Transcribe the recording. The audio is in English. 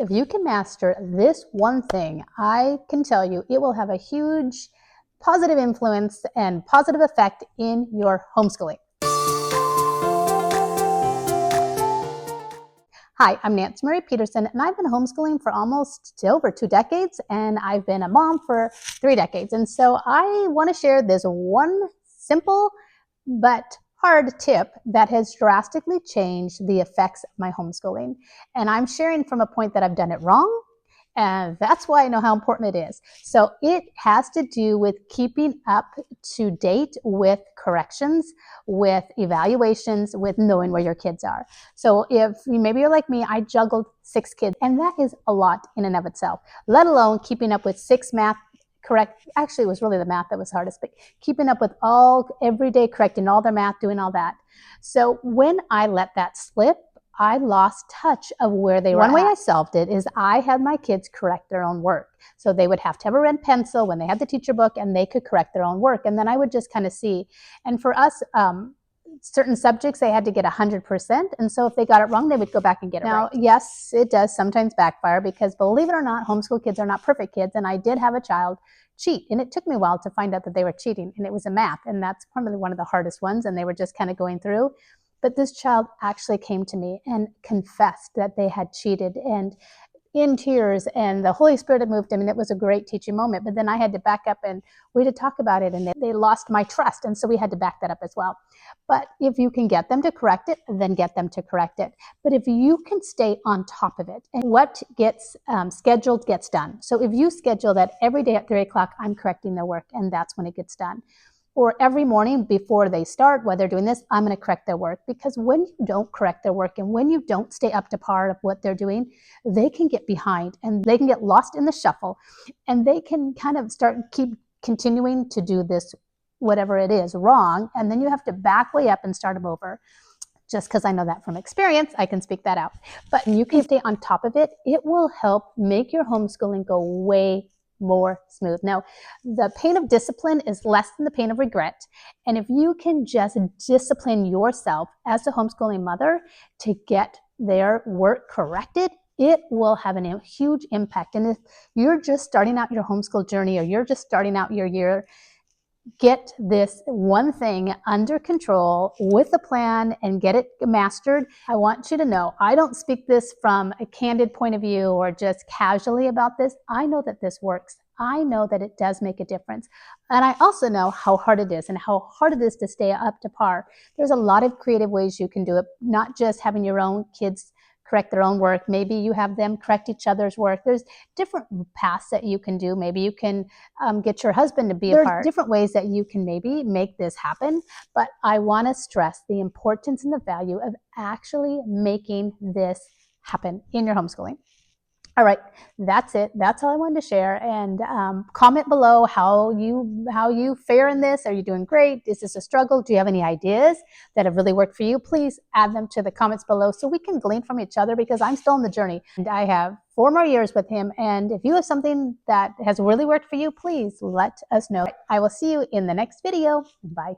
If you can master this one thing, I can tell you it will have a huge positive influence and positive effect in your homeschooling. Hi, I'm Nancy Marie Peterson, and I've been homeschooling for almost over 2 decades, and I've been a mom for 3 decades. And so I want to share this one simple but hard tip that has drastically changed the effects of my homeschooling. And I'm sharing from a point that I've done it wrong, and that's why I know how important it is. So it has to do with keeping up to date with corrections, with evaluations, with knowing where your kids are. So if maybe you're like me, I juggled 6 kids, and that is a lot in and of itself, let alone keeping up with 6 math correct. Actually, it was really the math that was hardest, but keeping up with every day, correcting all their math, doing all that. So when I let that slip, I lost touch of where they were. One way I solved it is I had my kids correct their own work. So they would have to have a red pencil when they had the teacher book, and they could correct their own work. And then I would just kind of see. And for us, certain subjects, they had to get 100%. And so if they got it wrong, they would go back and get it right. Now, yes, it does sometimes backfire because, believe it or not, homeschool kids are not perfect kids. And I did have a child cheat. And it took me a while to find out that they were cheating. And it was a math. And that's probably one of the hardest ones. And they were just kind of going through. But this child actually came to me and confessed that they had cheated, and in tears, and the Holy Spirit had moved him, and it was a great teaching moment. But then I had to back up, and we had to talk about it, and they lost my trust, and so we had to back that up as well. But if you can get them to correct it, then get them to correct it. But if you can stay on top of it, and what gets scheduled gets done. So if you schedule that every day at 3 o'clock, I'm correcting their work, and that's when it gets done. Or every morning before they start, while they're doing this, I'm going to correct their work. Because when you don't correct their work and when you don't stay up to par of what they're doing, they can get behind and they can get lost in the shuffle, and they can kind of keep continuing to do this, whatever it is, wrong. And then you have to back way up and start them over. Just because I know that from experience, I can speak that out. But you can stay on top of it. It will help make your homeschooling go way more smooth. Now, the pain of discipline is less than the pain of regret. And if you can just discipline yourself as a homeschooling mother to get their work corrected, it will have a huge impact. And if you're just starting out your homeschool journey, or you're just starting out your year, get this one thing under control with a plan and get it mastered. I want you to know, I don't speak this from a candid point of view or just casually about this. I know that this works. I know that it does make a difference. And I also know how hard it is and how hard it is to stay up to par. There's a lot of creative ways you can do it, not just having your own kids correct their own work. Maybe you have them correct each other's work. There's different paths that you can do. Maybe you can get your husband to be a part. There are different ways that you can maybe make this happen. But I want to stress the importance and the value of actually making this happen in your homeschooling. All right, that's it. That's all I wanted to share. And comment below how you fare in this. Are you doing great? Is this a struggle? Do you have any ideas that have really worked for you? Please add them to the comments below so we can glean from each other, because I'm still in the journey. And I have 4 more years with him. And if you have something that has really worked for you, please let us know. I will see you in the next video. Bye.